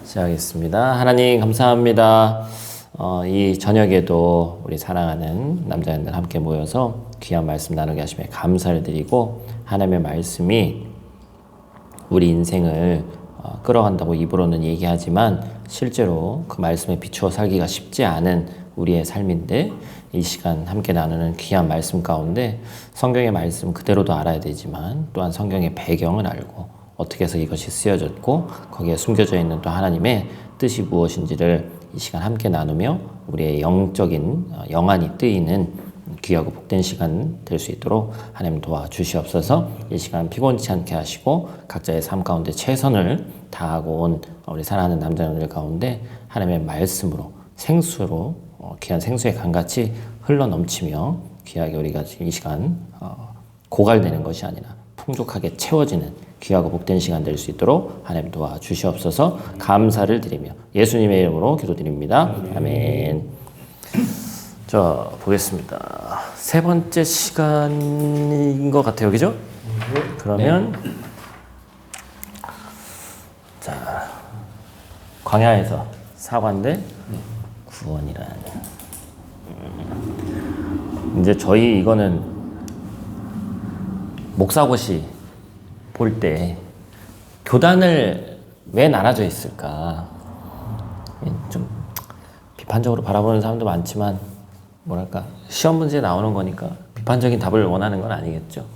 시작하겠습니다. 하나님 감사합니다. 이 저녁에도 우리 사랑하는 남자님들 함께 모여서 귀한 말씀 나누게 하시며 감사를 드리고, 하나님의 말씀이 우리 인생을 끌어간다고 입으로는 얘기하지만 실제로 그 말씀에 비추어 살기가 쉽지 않은 우리의 삶인데, 이 시간 함께 나누는 귀한 말씀 가운데 성경의 말씀 그대로도 알아야 되지만 또한 성경의 배경을 알고 어떻게 해서 이것이 쓰여졌고 거기에 숨겨져 있는 또 하나님의 뜻이 무엇인지를 이 시간 함께 나누며 우리의 영적인 영안이 뜨이는 귀하고 복된 시간 될 수 있도록 하나님 도와주시옵소서. 이 시간 피곤치 않게 하시고 각자의 삶 가운데 최선을 다하고 온 우리 사랑하는 남자들 가운데 하나님의 말씀으로 생수로 귀한 생수의 강같이 흘러넘치며 귀하게 우리가 이 시간 고갈되는 것이 아니라 풍족하게 채워지는 귀하고 복된 시간 될 수 있도록 하나님 도와주시옵소서. 감사를 드리며 예수님의 이름으로 기도드립니다. 아멘. 자, 보겠습니다. 세 번째 시간인 것 같아요. 그죠? 그러면 자, 광야에서 사관대 구원이란 이제 저희 이거는 목사고시 볼 때 교단을 왜 나눠져 있을까? 좀 비판적으로 바라보는 사람도 많지만 뭐랄까 시험 문제에 나오는 거니까 비판적인 답을 원하는 건 아니겠죠.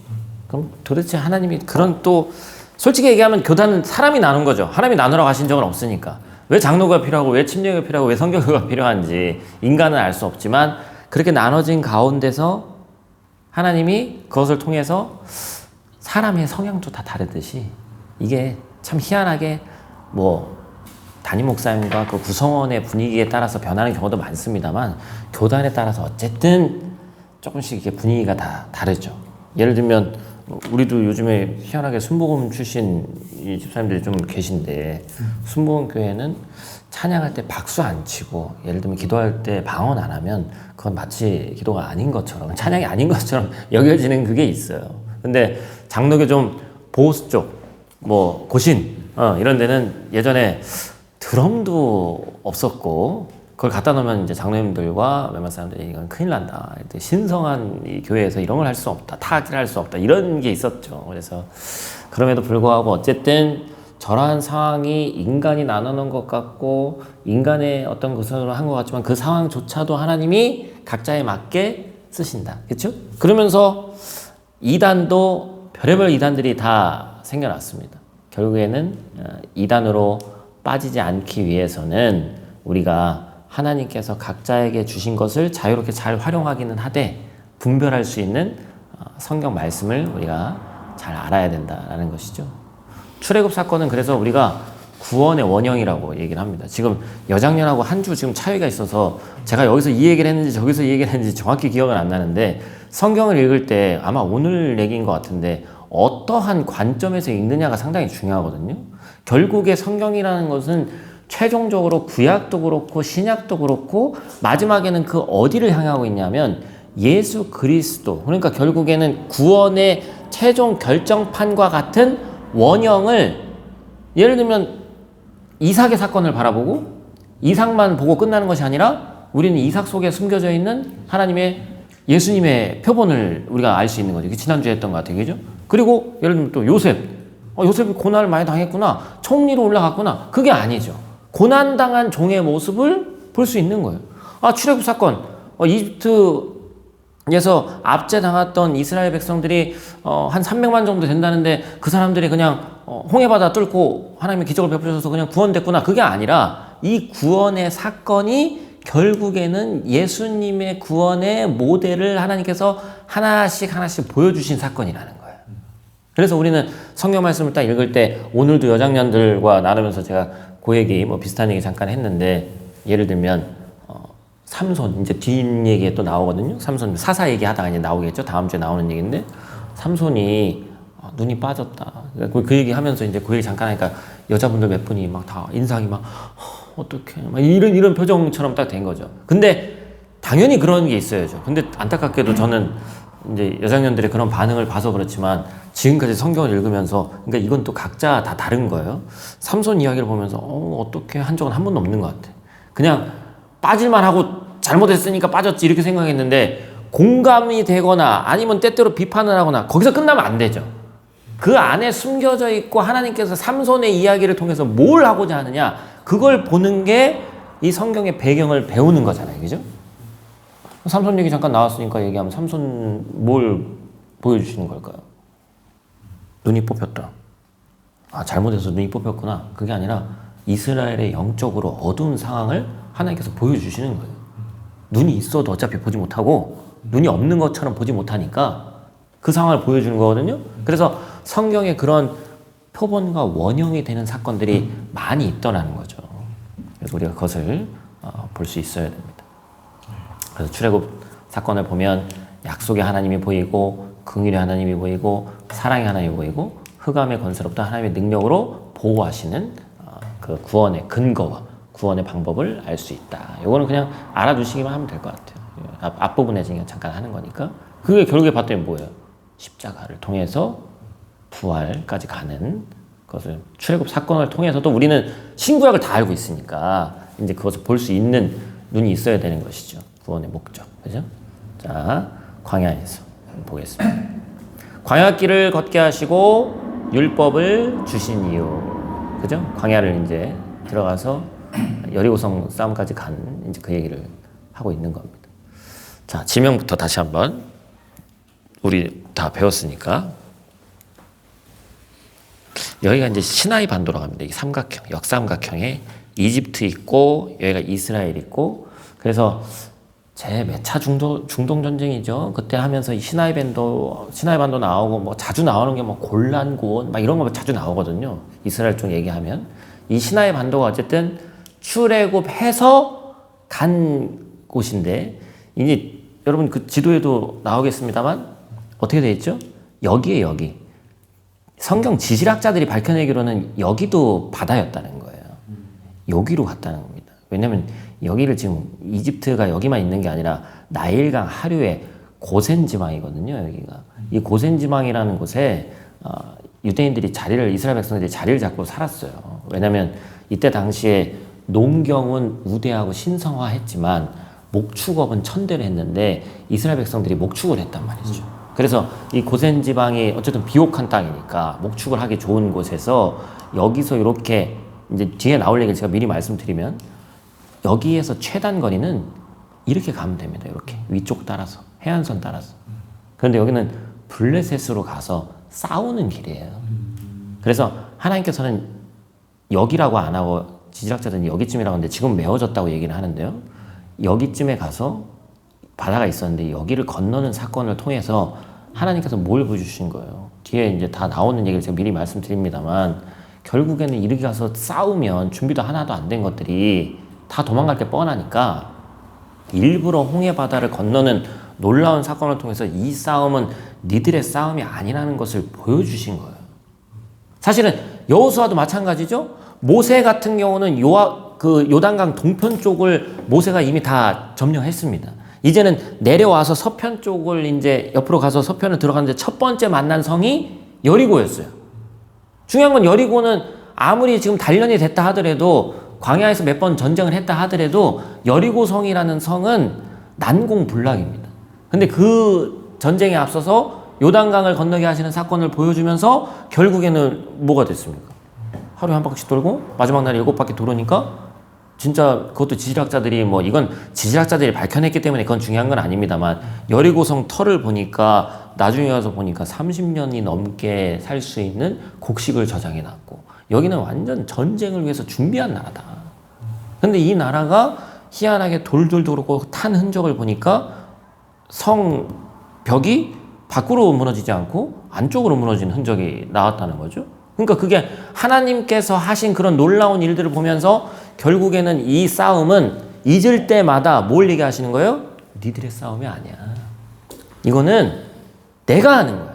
그럼 도대체 하나님이 그런 또 솔직히 얘기하면 교단은 사람이 나눈 거죠. 하나님이 나누라고 하신 적은 없으니까. 왜 장로가 필요하고 왜 침례가 필요하고 왜 선교가 필요한지 인간은 알 수 없지만 그렇게 나눠진 가운데서 하나님이 그것을 통해서 사람의 성향도 다 다르듯이 이게 참 희한하게 뭐 담임 목사님과 그 구성원의 분위기에 따라서 변하는 경우도 많습니다만 교단에 따라서 어쨌든 조금씩 이게 분위기가 다 다르죠. 예를 들면 우리도 요즘에 희한하게 순복음 출신 이 집사님들이 좀 계신데 순복음 교회는 찬양할 때 박수 안 치고 예를 들면 기도할 때 방언 안 하면 그건 마치 기도가 아닌 것처럼 찬양이 아닌 것처럼 여겨지는 그게 있어요. 근데 장로교 좀 보수 쪽 뭐 고신 이런 데는 예전에 드럼도 없었고 그걸 갖다 놓으면 이제 장로님들과 몇몇 사람들이 이건 큰일 난다. 신성한 이 교회에서 이런 걸 할 수 없다. 타악을 할 수 없다. 이런 게 있었죠. 그래서 그럼에도 불구하고 어쨌든 저러한 상황이 인간이 나누는 것 같고 인간의 어떤 것으로 한 것 같지만 그 상황조차도 하나님이 각자에 맞게 쓰신다. 그렇죠? 그러면서 이단도 별의별 이단들이 다 생겨났습니다. 결국에는 이단으로 빠지지 않기 위해서는 우리가 하나님께서 각자에게 주신 것을 자유롭게 잘 활용하기는 하되 분별할 수 있는 성경 말씀을 우리가 잘 알아야 된다라는 것이죠. 출애굽 사건은 그래서 우리가 구원의 원형이라고 얘기를 합니다. 지금 여장년하고 한 주 지금 차이가 있어서 제가 여기서 이 얘기를 했는지 저기서 이 얘기를 했는지 정확히 기억은 안 나는데 성경을 읽을 때 아마 오늘 얘기인 것 같은데 어떠한 관점에서 읽느냐가 상당히 중요하거든요. 결국에 성경이라는 것은 최종적으로 구약도 그렇고 신약도 그렇고 마지막에는 그 어디를 향하고 있냐면 예수 그리스도, 그러니까 결국에는 구원의 최종 결정판과 같은 원형을 예를 들면 이삭의 사건을 바라보고 이삭만 보고 끝나는 것이 아니라 우리는 이삭 속에 숨겨져 있는 하나님의 예수님의 표본을 우리가 알 수 있는 거죠. 지난주에 했던 것 같아요. 그죠? 그리고 예를 들면 또 요셉. 요셉이 고난을 많이 당했구나. 총리로 올라갔구나. 그게 아니죠. 고난당한 종의 모습을 볼 수 있는 거예요. 출애굽 사건. 이집트에서 압제당했던 이스라엘 백성들이 한 300만 정도 된다는데 그 사람들이 그냥 홍해바다 뚫고 하나님의 기적을 베푸셔서 그냥 구원됐구나. 그게 아니라 이 구원의 사건이 결국에는 예수님의 구원의 모델을 하나님께서 하나씩 보여주신 사건이라는 거예요. 그래서 우리는 성경 말씀을 딱 읽을 때 오늘도 여장년들과 나누면서 제가 그 얘기 비슷한 얘기 잠깐 했는데 예를 들면 삼손 이제 뒷얘기에 또 나오거든요. 삼손 사사 얘기하다가 이제 나오겠죠. 다음 주에 나오는 얘기인데 삼손이 눈이 빠졌다. 그 얘기 하면서 이제 그 얘기 잠깐 하니까 여자분들 몇 분이 막 다 인상이 막 어떡해 막 이런 표정처럼 딱 된 거죠. 근데 당연히 그런 게 있어야죠. 근데 안타깝게도 저는 이제 여장년들의 그런 반응을 봐서 그렇지만 지금까지 성경을 읽으면서 그러니까 이건 또 각자 다 다른 거예요. 삼손 이야기를 보면서 어떻게 한 적은 한 번도 없는 것 같아. 그냥 빠질만 하고 잘못했으니까 빠졌지 이렇게 생각했는데 공감이 되거나 아니면 때때로 비판을 하거나 거기서 끝나면 안 되죠. 그 안에 숨겨져 있고 하나님께서 삼손의 이야기를 통해서 뭘 하고자 하느냐 그걸 보는 게 이 성경의 배경을 배우는 거잖아요. 그죠? 삼손 얘기 잠깐 나왔으니까 얘기하면 삼손 뭘 보여주시는 걸까요? 눈이 뽑혔다. 아, 잘못해서 눈이 뽑혔구나. 그게 아니라 이스라엘의 영적으로 어두운 상황을 하나님께서 보여주시는 거예요. 눈이 있어도 어차피 보지 못하고 눈이 없는 것처럼 보지 못하니까 그 상황을 보여주는 거거든요. 그래서 성경에 그런 표본과 원형이 되는 사건들이 많이 있더라는 거죠. 그래서 우리가 그것을 볼 수 있어야 됩니다. 그래서 출애굽 사건을 보면 약속의 하나님이 보이고 긍휼의 하나님이 보이고 사랑의 하나님이 보이고 흑암의 권세로부터 하나님의 능력으로 보호하시는 그 구원의 근거와 구원의 방법을 알 수 있다. 이거는 그냥 알아두시기만 하면 될 것 같아요. 앞부분에 지금 잠깐 하는 거니까. 그게 결국에 봤더니 뭐예요? 십자가를 통해서 부활까지 가는 것을 출애굽 사건을 통해서도 우리는 신구약을 다 알고 있으니까 이제 그것을 볼 수 있는 눈이 있어야 되는 것이죠. 구원의 목적. 그죠? 자, 광야에서 보겠습니다. 광야길을 걷게 하시고 율법을 주신 이유. 그죠? 광야를 이제 들어가서 여리고성 싸움까지 간 이제 그 얘기를 하고 있는 겁니다. 자, 지명부터 다시 한번 우리 다 배웠으니까 여기가 이제 시나이 반도라고 합니다. 이 삼각형, 역삼각형에 이집트 있고 여기가 이스라엘 있고 그래서 제 몇 차 중동 전쟁이죠. 그때 하면서 이 시나이 반도 나오고 뭐 자주 나오는 게 뭐 골란 구원 막 이런 거 자주 나오거든요. 이스라엘 쪽 얘기하면 이 시나이 반도가 어쨌든 출애굽해서 간 곳인데 이제 여러분 그 지도에도 나오겠습니다만 어떻게 돼 있죠? 여기에 여기. 성경 지질학자들이 밝혀내기로는 여기도 바다였다는 거예요. 여기로 갔다는 겁니다. 왜냐면 여기를 지금 이집트가 여기만 있는 게 아니라 나일강 하류의 고센 지방이거든요. 여기가. 이 고센 지방이라는 곳에 유대인들이 이스라엘 백성들이 자리를 잡고 살았어요. 왜냐면 이때 당시에 농경은 우대하고 신성화했지만 목축업은 천대를 했는데 이스라엘 백성들이 목축을 했단 말이죠. 그래서 이 고센 지방이 어쨌든 비옥한 땅이니까 목축을 하기 좋은 곳에서 여기서 이렇게 이제 뒤에 나올 얘기를 제가 미리 말씀드리면 여기에서 최단 거리는 이렇게 가면 됩니다. 이렇게 위쪽 따라서 해안선 따라서. 그런데 여기는 블레셋으로 가서 싸우는 길이에요. 그래서 하나님께서는 여기라고 안 하고 지질학자들은 여기쯤이라고 하는데 지금 메워졌다고 얘기를 하는데요. 여기쯤에 가서 바다가 있었는데 여기를 건너는 사건을 통해서 하나님께서 뭘 보여주신 거예요. 뒤에 이제 다 나오는 얘기를 제가 미리 말씀드립니다만 결국에는 이렇게 가서 싸우면 준비도 하나도 안 된 것들이 다 도망갈 게 뻔하니까 일부러 홍해 바다를 건너는 놀라운 사건을 통해서 이 싸움은 니들의 싸움이 아니라는 것을 보여주신 거예요. 사실은 여호수아도 마찬가지죠. 모세 같은 경우는 요단강 동편 쪽을 모세가 이미 다 점령했습니다. 이제는 내려와서 서편 쪽을 이제 옆으로 가서 서편을 들어가는데 첫 번째 만난 성이 여리고였어요. 중요한 건 여리고는 아무리 지금 단련이 됐다 하더라도 광야에서 몇 번 전쟁을 했다 하더라도 여리고성이라는 성은 난공불락입니다. 근데 그 전쟁에 앞서서 요단강을 건너게 하시는 사건을 보여주면서 결국에는 뭐가 됐습니까? 하루에 한 바퀴씩 돌고 마지막 날에 7바퀴 돌으니까 진짜 그것도 지질학자들이 이건 지질학자들이 밝혀냈기 때문에 그건 중요한 건 아닙니다만 여리고성 터를 보니까 나중에 와서 보니까 30년이 넘게 살 수 있는 곡식을 저장해 놨고 여기는 완전 전쟁을 위해서 준비한 나라다. 근데 이 나라가 희한하게 돌돌 돌고 탄 흔적을 보니까 성 벽이 밖으로 무너지지 않고 안쪽으로 무너진 흔적이 나왔다는 거죠. 그러니까 그게 하나님께서 하신 그런 놀라운 일들을 보면서 결국에는 이 싸움은 잊을 때마다 뭘 얘기하시는 거예요? 니들의 싸움이 아니야. 이거는 내가 하는 거야.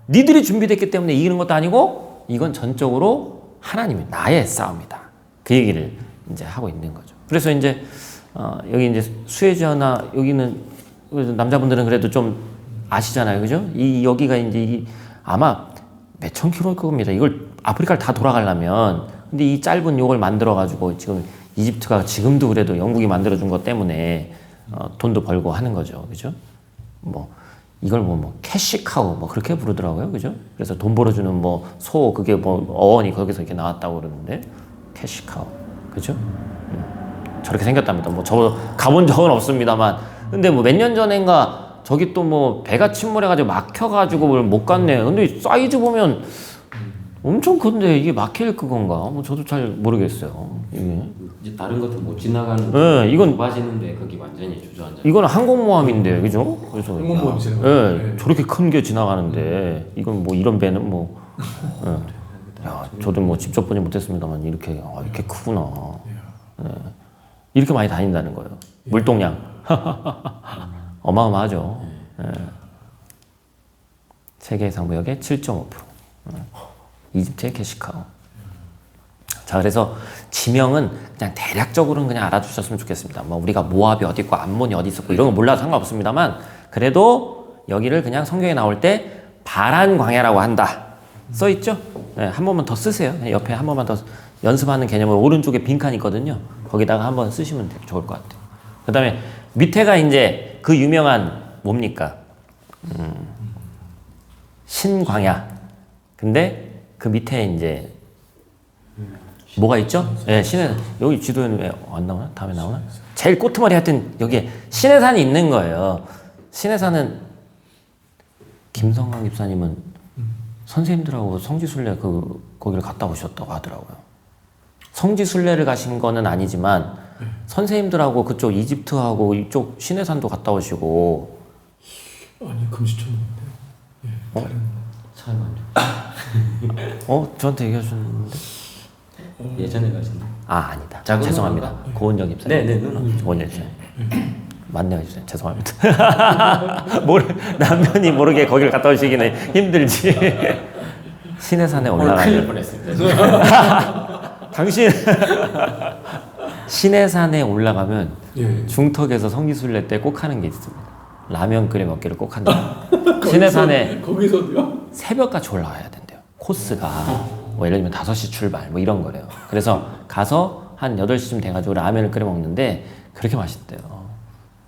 니들이 준비됐기 때문에 이기는 것도 아니고 이건 전적으로 하나님이 나의 싸움이다. 그 얘기를 이제 하고 있는 거죠. 그래서 이제 여기 이제 수혜주나 여기는 남자분들은 그래도 좀 아시잖아요, 그죠? 여기가 이제 아마 몇천 킬로일 겁니다. 이걸 아프리카를 다 돌아가려면 근데 이 짧은 요걸 만들어 가지고 지금 이집트가 지금도 그래도 영국이 만들어 준 것 때문에 돈도 벌고 하는 거죠, 그죠? 뭐 이걸 뭐 캐시카우 뭐 그렇게 부르더라고요, 그죠? 그래서 돈 벌어주는 뭐 소 그게 뭐 어원이 거기서 이렇게 나왔다고 그러는데 캐시카우, 그죠? 저렇게 생겼답니다. 뭐 저 가본 적은 없습니다만, 근데 뭐 몇 년 전인가 저기 또 뭐 배가 침몰해가지고 막혀가지고 못 갔네. 근데 사이즈 보면 엄청 큰데 이게 막힐 그건가? 뭐 저도 잘 모르겠어요. 이게. 이제 다른 것도 못 지나가는. 네, 이건 좁아지는데 거기 완전히 주저앉아. 이건 항공모함인데, 그죠? 그래서 항공모함 지나가는 네, 저렇게 큰 게 지나가는데 이건 뭐 이런 배는 뭐. 야, 저도 뭐 직접 보지 못했습니다만 이렇게 크구나. 네. 이렇게 많이 다닌다는 거예요. 물동량 어마어마하죠. 네. 세계 상무역의 7.5%. 이집트의 캐시카우. 자, 그래서 지명은 그냥 대략적으로는 그냥 알아두셨으면 좋겠습니다. 뭐 우리가 모압이 어디 있고 암몬이 어디 있었고 이런 거 몰라도 상관없습니다만, 그래도 여기를 그냥 성경에 나올 때 바란 광야라고 한다 써 있죠. 네, 한 번만 더 쓰세요. 옆에 한 번만 더 연습하는 개념으로 오른쪽에 빈칸 있거든요. 거기다가 한번 쓰시면 좋을 것 같아요. 그 다음에 밑에가 이제 그 유명한 뭡니까? 신광야. 근데 그 밑에 이제 뭐가 있죠? 예, 신의 여기 지도에는 왜 안 나오나? 다음에 나오나? 제일 꼬투머리 하여튼 여기에 신의 산이 있는 거예요. 신의 산은 김성강 집사님은 선생님들하고 성지순례 거기를 갔다 오셨다고 하더라고요. 성지순례를 가신 거는 아니지만 선생님들하고 그쪽 이집트하고 이쪽 신의 산도 갔다 오시고. 아니 금시초문인데. 예, 다른. 잘 저한테 얘기하셨는데. 예전에 가신. 아니다. 작은 죄송합니다. 누나가? 고은정 집사님. 네, 누나. 고은정 집사님. 맞네요, 집사님. 죄송합니다. 남편이 모르게 거기를 갔다 오시기는 힘들지. 신의 산에 큰일 올라가면 뻔했습니다. 당신 신의 산에 올라가면 예. 중턱에서 성지순례 때 꼭 하는 게 있습니다. 라면 끓여 먹기를 꼭 한다. 신의 산에 거기서도요? 새벽같이 올라가야 된대요. 코스가 뭐 예를 들면 5시 출발 뭐 이런 거래요. 그래서 가서 한 8시쯤 돼가지고 라면을 끓여 먹는데 그렇게 맛있대요.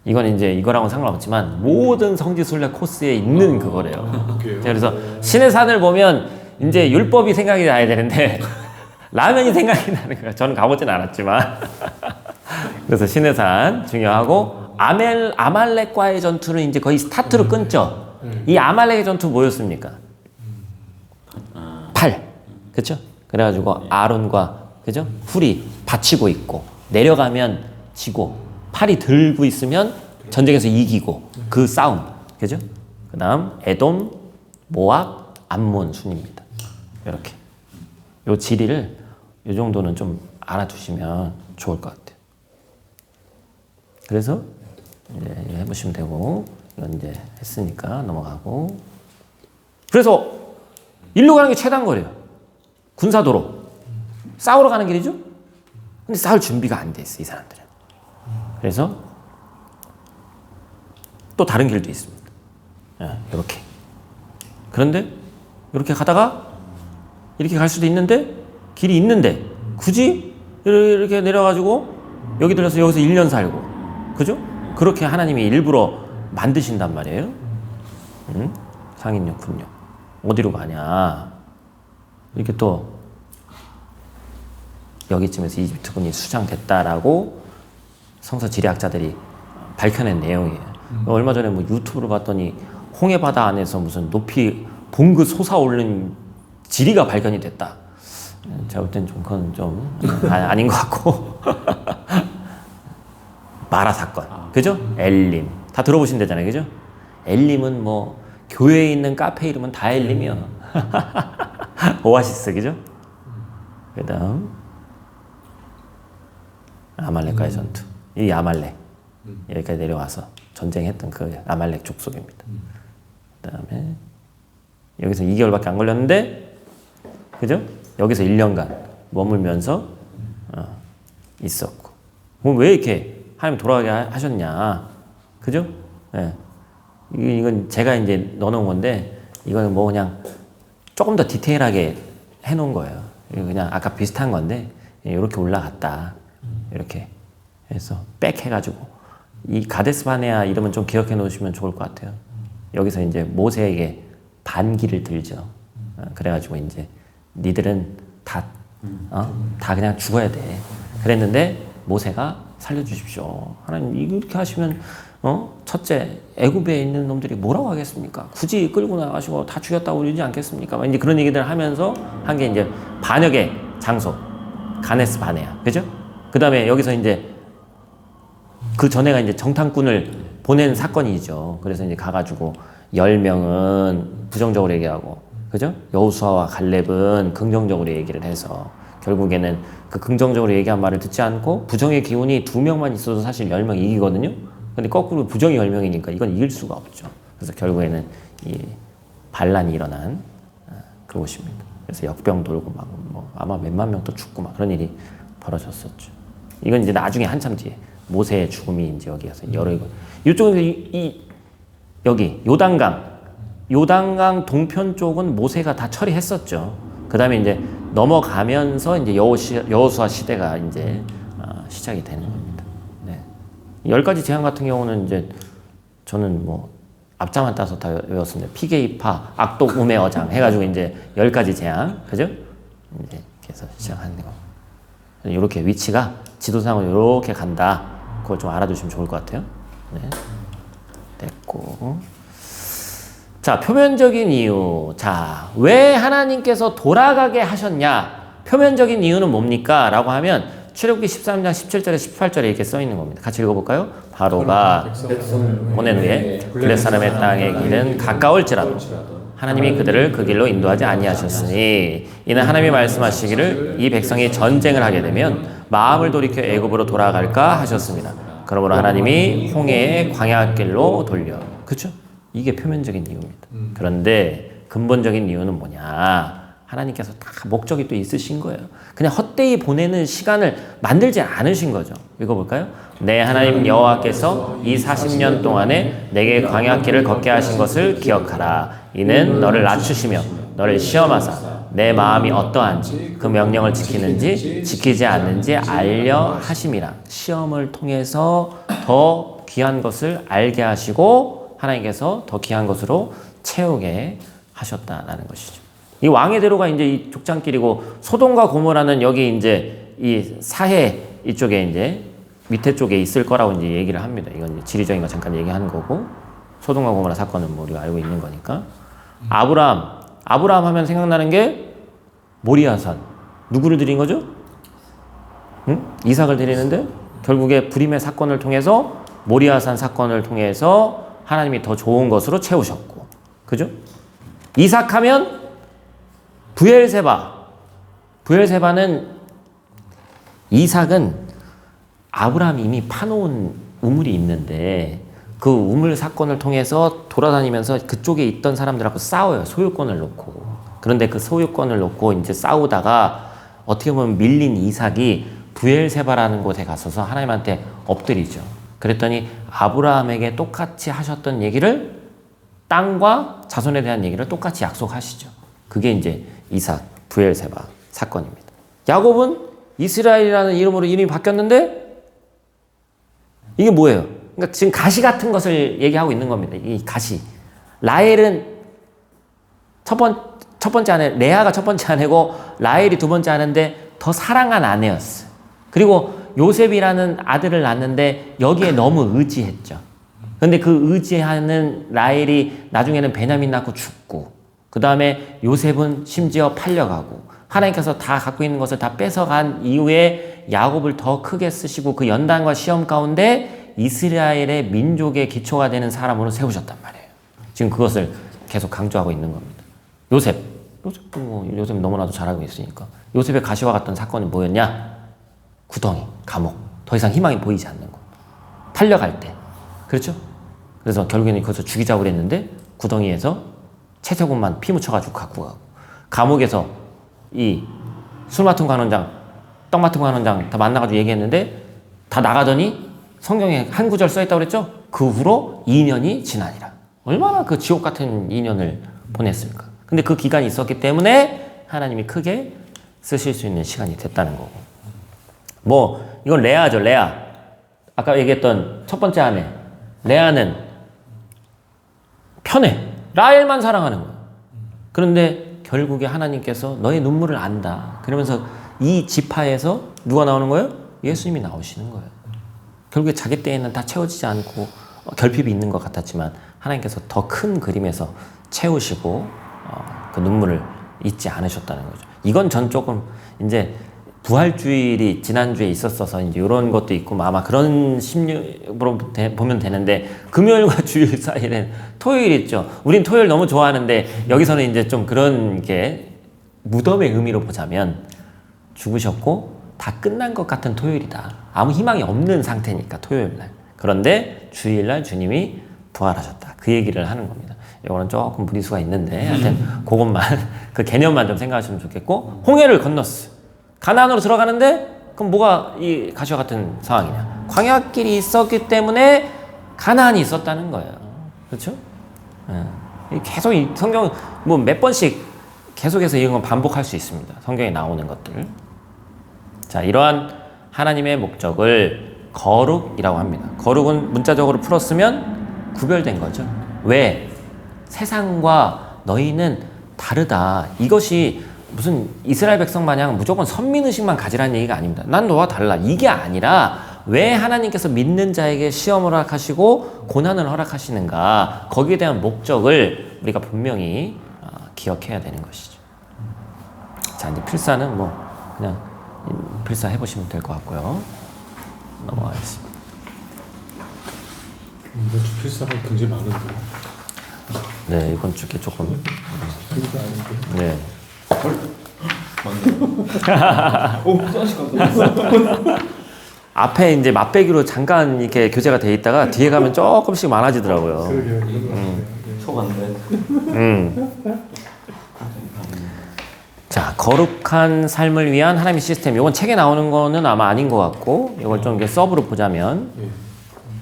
이건 이제 이거랑은 상관없지만 모든 성지순례 코스에 있는 그거래요. 그래요? 그래서 신의 산을 보면 이제 율법이 생각이 나야 되는데 라면이 생각이 나는 거예요. 저는 가보진 않았지만. 그래서 신의 산 중요하고, 아말렉과의 전투는 이제 거의 스타트로 끊죠. 이 아말렉의 전투 뭐였습니까? 팔, 그렇죠? 그래가지고 아론과 그죠? 훌이 받치고 있고, 내려가면 지고, 팔이 들고 있으면 전쟁에서 이기고, 그 싸움, 그죠? 그다음 에돔, 모압, 암몬 순입니다. 이렇게 요 지리를 요 정도는 좀 알아두시면 좋을 것 같아요. 그래서 이제 해보시면 되고, 이건 이제 했으니까 넘어가고. 그래서 일로 가는 게 최단 거리예요. 군사도로 싸우러 가는 길이죠. 근데 싸울 준비가 안 돼 있어, 이 사람들은. 그래서 또 다른 길도 있습니다. 이렇게. 그런데 이렇게 가다가 이렇게 갈 수도 있는데, 길이 있는데 굳이 이렇게 내려가지고 여기 들려서 여기서 1년 살고, 그죠? 그렇게 하나님이 일부러 만드신단 말이에요. 상인력, 군력. 어디로 가냐? 이렇게 또 여기쯤에서 이집트군이 수장됐다라고 성서 지리학자들이 밝혀낸 내용이에요. 얼마 전에 뭐 유튜브를 봤더니 홍해바다 안에서 무슨 높이 봉그 솟아오르는 지리가 발견이 됐다. 제가 볼 땐 좀 그건 좀 아닌 것 같고. 마라 사건, 그죠? 엘림 다 들어보신 데잖아요, 그죠? 엘림은 뭐 교회에 있는 카페 이름은 다 엘림이요. 오아시스, 그죠? 그다음 아말렉과의 전투. 이 아말렉 여기까지 내려와서 전쟁했던 그 아말렉 족속입니다. 그다음에 여기서 2개월밖에 안 걸렸는데, 그죠? 여기서 1년간 머물면서 있었고. 그럼 왜 이렇게 하나님 돌아가게 하셨냐. 그죠? 예. 이건 제가 이제 넣어놓은 건데, 이거는 뭐 그냥 조금 더 디테일하게 해놓은 거예요. 이거 그냥 아까 비슷한 건데, 이렇게 올라갔다. 이렇게 해서 백 해가지고. 이 가데스 바네아 이름은 좀 기억해 놓으시면 좋을 것 같아요. 여기서 이제 모세에게 반기를 들죠. 그래가지고 이제 니들은 다 그냥 죽어야 돼. 그랬는데 모세가 살려주십시오. 하나님 이렇게 하시면 첫째 애굽에 있는 놈들이 뭐라고 하겠습니까? 굳이 끌고 나가시고 다 죽였다고 그러지 않겠습니까? 이제 그런 얘기들 하면서 한 게 이제 반역의 장소 가데스 바네아, 그죠? 그 다음에 여기서 이제 그 전에가 이제 정탐꾼을 보낸 사건이죠. 그래서 이제 가가지고 10명은 부정적으로 얘기하고, 그죠? 여호수아와 갈렙은 긍정적으로 얘기를 해서 결국에는 그 긍정적으로 얘기한 말을 듣지 않고 부정의 기운이 2명만 있어도 사실 10명 이기거든요. 근데 거꾸로 부정이 10명이니까 이건 이길 수가 없죠. 그래서 결국에는 이 반란이 일어난 그곳입니다. 그래서 역병 돌고 막 뭐 아마 몇만 명 또 죽고 막 그런 일이 벌어졌었죠. 이건 이제 나중에 한참 뒤에 모세의 죽음이 이제 여기에서 여러 이쪽은 여기 요단강 동편 쪽은 모세가 다 처리했었죠. 그 다음에 이제 넘어가면서 이제 여호수아 시대가 이제 시작이 되는 겁니다. 네. 10가지 재앙 같은 경우는 이제 저는 뭐 앞자만 따서 다 외웠습니다. 피게이파, 악독 우매 어장 해가지고 이제 10가지 재앙, 그죠? 이제 그래서 시작하는 거. 이렇게 위치가 지도상으로 이렇게 간다. 그걸 좀 알아두시면 좋을 것 같아요. 네. 됐고. 자, 표면적인 이유. 자, 왜 하나님께서 돌아가게 하셨냐? 표면적인 이유는 뭡니까? 라고 하면 출애굽기 13장 17절에 18절에 이렇게 써 있는 겁니다. 같이 읽어볼까요? 바로가 보낸 후에 블레 사람의 땅의 길은 가까울지라도 하나님이 그들을 그 길로 인도하지 아니하셨으니 이는 하나님이 말씀하시기를 이 백성이 전쟁을 하게 되면 마음을 돌이켜 애굽으로 돌아갈까 하셨습니다. 그러므로 하나님이 홍해의 광야길로 돌려. 그렇죠? 이게 표면적인 이유입니다. 그런데 근본적인 이유는 뭐냐? 하나님께서 다 목적이 또 있으신 거예요. 그냥 헛되이 보내는 시간을 만들지 않으신 거죠. 읽어볼까요? 내 하나님 여호와께서 이 40년 동안에 내게 광야길을 걷게 하신 것을 기억하라. 이는 너를 낮추시며 너를 시험하사 내 마음이 어떠한지 그 명령을 지키는지 지키지 않는지 알려 하심이라. 시험을 통해서 더 귀한 것을 알게 하시고 하나님께서 더 귀한 것으로 채우게 하셨다라는 것이죠. 이 왕의 대로가 이제 이 족장길이고 소돔과 고모라는 여기 이제 이 사해 이쪽에 이제 밑에 쪽에 있을 거라고 이제 얘기를 합니다. 이건 이제 지리적인 거 잠깐 얘기하는 거고 소돔과 고모라 사건은 뭐 우리가 알고 있는 거니까. 아브라함 하면 생각나는 게 모리아산. 누구를 드린 거죠? 응? 이삭을 드리는데 결국에 불임의 사건을 통해서 모리아산 사건을 통해서 하나님이 더 좋은 것으로 채우셨고, 그죠? 이삭하면 부엘세바는 이삭은 아브라함이 이미 파놓은 우물이 있는데 그 우물 사건을 통해서 돌아다니면서 그쪽에 있던 사람들하고 싸워요. 소유권을 놓고. 그런데 그 소유권을 놓고 이제 싸우다가 어떻게 보면 밀린 이삭이 부엘세바라는 곳에 가서서 하나님한테 엎드리죠. 그랬더니 아브라함에게 똑같이 하셨던 얘기를 땅과 자손에 대한 얘기를 똑같이 약속하시죠. 그게 이제 이삭, 부엘세바 사건입니다. 야곱은 이스라엘이라는 이름으로 이름이 바뀌었는데 이게 뭐예요? 그러니까 지금 가시 같은 것을 얘기하고 있는 겁니다. 이 가시. 라헬은 첫 번째 아내, 레아가 첫 번째 아내고 라헬이 두 번째 아내인데 더 사랑한 아내였어요. 그리고 요셉이라는 아들을 낳았는데 여기에 너무 의지했죠. 근데 그 의지하는 라헬이 나중에는 베냐민 낳고 죽고 그 다음에 요셉은 심지어 팔려가고 하나님께서 다 갖고 있는 것을 다 뺏어간 이후에 야곱을 더 크게 쓰시고 그 연단과 시험 가운데 이스라엘의 민족의 기초가 되는 사람으로 세우셨단 말이에요. 지금 그것을 계속 강조하고 있는 겁니다. 요셉도 뭐 요셉 너무나도 잘 알고 있으니까 요셉의 가시와 같던 사건이 뭐였냐? 구덩이, 감옥, 더 이상 희망이 보이지 않는 것. 팔려갈 때, 그렇죠? 그래서 결국에는 거기서 죽이자고 그랬는데 구덩이에서 채색옷만 피 묻혀가지고 갖고 가고 감옥에서 이 술 맡은 관원장, 떡 맡은 관원장 다 만나가지고 얘기했는데 다 나가더니 성경에 한 구절 써 있다고 그랬죠? 그 후로 2년이 지나니라. 얼마나 그 지옥 같은 2년을 보냈을까. 근데 그 기간이 있었기 때문에 하나님이 크게 쓰실 수 있는 시간이 됐다는 거고. 뭐 이건 레아죠. 레아. 아까 얘기했던 첫 번째 아내. 레아는 편해. 라헬만 사랑하는 거야. 그런데 결국에 하나님께서 너의 눈물을 안다. 그러면서 이 지파에서 누가 나오는 거예요? 예수님이 나오시는 거예요. 결국에 자기 때에는 다 채워지지 않고 결핍이 있는 것 같았지만 하나님께서 더 큰 그림에서 채우시고 그 눈물을 잊지 않으셨다는 거죠. 이건 전 조금 이제 부활주일이 지난주에 있었어서 이제 이런 것도 있고 아마 그런 심리로 보면 되는데 금요일과 주일 사이에는 토요일 있죠. 우린 토요일 너무 좋아하는데 여기서는 이제 좀 그런 게 무덤의 의미로 보자면 죽으셨고 다 끝난 것 같은 토요일이다. 아무 희망이 없는 상태니까 토요일 날. 그런데 주일 날 주님이 부활하셨다. 그 얘기를 하는 겁니다. 이거는 조금 무리수가 있는데 하여튼 그것만 그 개념만 좀 생각하시면 좋겠고 홍해를 건넜어. 가나안으로 들어가는데 그럼 뭐가 이 가시와 같은 상황이냐? 광야길이 있었기 때문에 가나안이 있었다는 거예요. 그렇죠? 계속 이 성경 뭐 몇 번씩 계속해서 이런 건 반복할 수 있습니다. 성경에 나오는 것들. 자, 이러한 하나님의 목적을 거룩이라고 합니다. 거룩은 문자적으로 풀었으면 구별된 거죠. 왜? 세상과 너희는 다르다. 이것이 무슨 이스라엘 백성 마냥 무조건 선민의식만 가지라는 얘기가 아닙니다. 난 너와 달라. 이게 아니라 왜 하나님께서 믿는 자에게 시험을 허락하시고 고난을 허락하시는가. 거기에 대한 목적을 우리가 분명히 기억해야 되는 것이죠. 자, 이제 필사는 뭐 그냥 필사 해보시면 될 것 같고요. 넘어가겠습니다. 이번 주 필사가 굉장히 많은데. 네, 이번 주게 조금. 네. 앞에 이제 맛배기로 잠깐 이렇게 교재가 돼 있다가 뒤에 가면 조금씩 많아지더라고요. 초반데. 자, 거룩한 삶을 위한 하나님의 시스템. 이건 책에 나오는 거는 아마 아닌 것 같고, 이걸 좀 이렇게 서브로 보자면,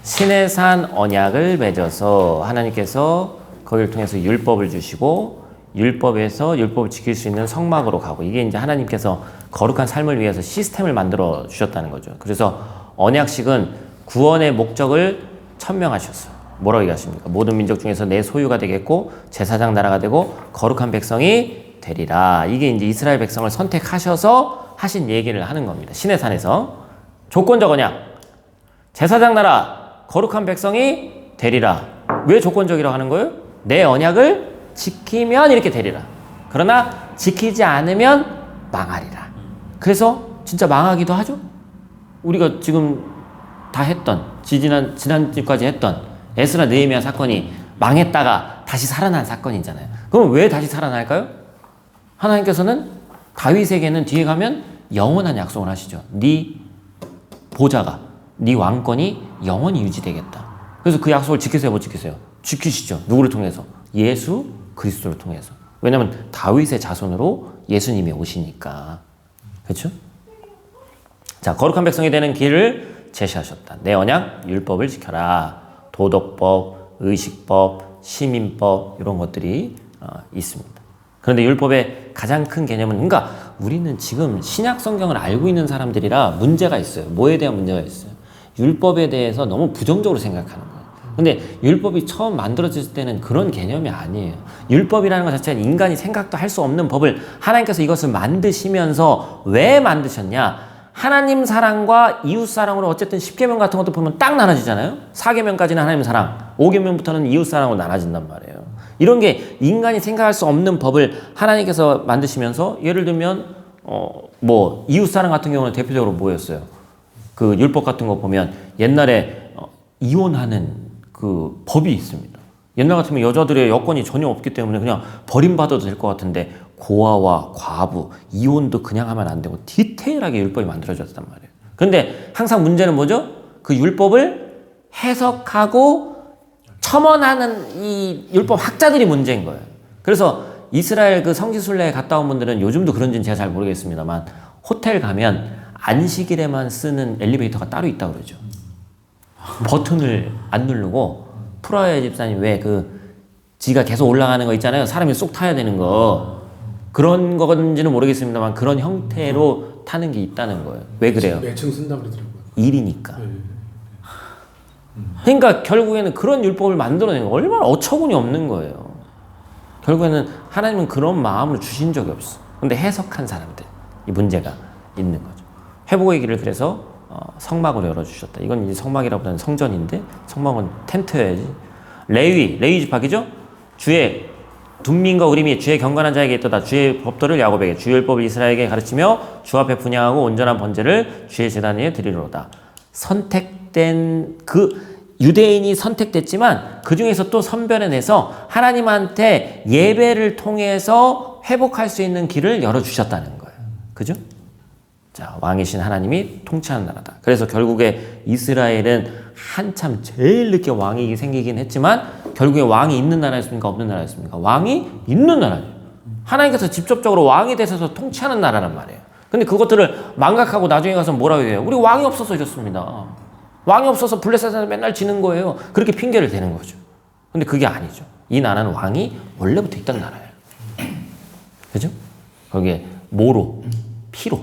신의 산 언약을 맺어서 하나님께서 거기를 통해서 율법을 주시고, 율법에서 율법을 지킬 수 있는 성막으로 가고, 이게 이제 하나님께서 거룩한 삶을 위해서 시스템을 만들어 주셨다는 거죠. 그래서 언약식은 구원의 목적을 천명하셨어요. 뭐라고 얘기하십니까? 모든 민족 중에서 내 소유가 되겠고, 제사장 나라가 되고, 거룩한 백성이 되리라. 이게 이제 이스라엘 백성을 선택하셔서 하신 얘기를 하는 겁니다. 신의 산에서. 조건적 언약. 제사장 나라, 거룩한 백성이 되리라. 왜 조건적이라고 하는 거예요? 내 언약을 지키면 이렇게 되리라. 그러나 지키지 않으면 망하리라. 그래서 진짜 망하기도 하죠. 우리가 지금 다 했던 지난주까지 했던 에스라 느헤미야 사건이 망했다가 다시 살아난 사건이잖아요. 그럼 왜 다시 살아날까요? 하나님께서는 다윗에게는 뒤에 가면 영원한 약속을 하시죠. 네 보좌가, 네 왕권이 영원히 유지되겠다. 그래서 그 약속을 지키세요, 못 지키세요? 지키시죠. 누구를 통해서? 예수 그리스도를 통해서. 왜냐하면 다윗의 자손으로 예수님이 오시니까. 그렇죠? 자, 거룩한 백성이 되는 길을 제시하셨다. 내 언약, 율법을 지켜라. 도덕법, 의식법, 시민법 이런 것들이 있습니다. 그런데 율법의 가장 큰 개념은, 그러니까 우리는 지금 신약 성경을 알고 있는 사람들이라 문제가 있어요. 뭐에 대한 문제가 있어요? 율법에 대해서 너무 부정적으로 생각하는 거예요. 근데 율법이 처음 만들어졌을 때는 그런 개념이 아니에요. 율법이라는 것 자체는 인간이 생각도 할 수 없는 법을 하나님께서 이것을 만드시면서 왜 만드셨냐? 하나님 사랑과 이웃 사랑으로 어쨌든 10계명 같은 것도 보면 딱 나눠지잖아요. 4계명까지는 하나님 사랑, 5계명부터는 이웃 사랑으로 나눠진단 말이에요. 이런 게 인간이 생각할 수 없는 법을 하나님께서 만드시면서, 예를 들면 뭐 이웃 사랑 같은 경우는 대표적으로 뭐였어요? 그 율법 같은 거 보면 옛날에 이혼하는 그 법이 있습니다. 옛날 같으면 여자들의 여건이 전혀 없기 때문에 그냥 버림받아도 될 것 같은데, 고아와 과부, 이혼도 그냥 하면 안 되고 디테일하게 율법이 만들어졌단 말이에요. 그런데 항상 문제는 뭐죠? 그 율법을 해석하고 첨언하는 이 율법 학자들이 문제인 거예요. 그래서 이스라엘 그 성지순례에 갔다 온 분들은, 요즘도 그런지는 제가 잘 모르겠습니다만, 호텔 가면 안식일에만 쓰는 엘리베이터가 따로 있다고 그러죠. 버튼을 안 누르고 프라이어 집사님 왜 지가 계속 올라가는 거 있잖아요. 사람이 쏙 타야 되는 거. 그런 건지는 모르겠습니다만 그런 형태로 타는 게 있다는 거예요. 왜 그래요? 매칭 쓴다 그러더라고요. 일이니까. 네. 그러니까 결국에는 그런 율법을 만들어낸 거 얼마나 어처구니 없는 거예요. 결국에는 하나님은 그런 마음을 주신 적이 없어. 근데 해석한 사람들, 이 문제가 있는 거죠. 회복의 길을 그래서 성막으로 열어주셨다. 이건 이제 성막이라보다는 성전인데 성막은 텐트여야지. 레위 지파기죠? 주의 둔민과 우림이 주의 경건한 자에게 있도다. 주의 법도를 야곱에게 주의 율법을 이스라엘에게 가르치며 주 앞에 분향하고 온전한 번제를 주의 제단 위에 드리로다. 선택된 유대인이 선택됐지만 그 중에서 또 선별해내서 하나님한테 예배를 통해서 회복할 수 있는 길을 열어주셨다는 거예요. 그죠? 자, 왕이신 하나님이 통치하는 나라다. 그래서 결국에 이스라엘은 한참 제일 늦게 왕이 생기긴 했지만 결국에 왕이 있는 나라였습니까? 없는 나라였습니까? 왕이 있는 나라예요. 하나님께서 직접적으로 왕이 되셔서 통치하는 나라란 말이에요. 근데 그것들을 망각하고 나중에 가서 뭐라고 해요? 우리 왕이 없어서 이렇습니다. 왕이 없어서 블레셋에서 맨날 지는 거예요. 그렇게 핑계를 대는 거죠. 근데 그게 아니죠. 이 나라는 왕이 원래부터 있던 나라예요. 그죠? 거기에 모로, 피로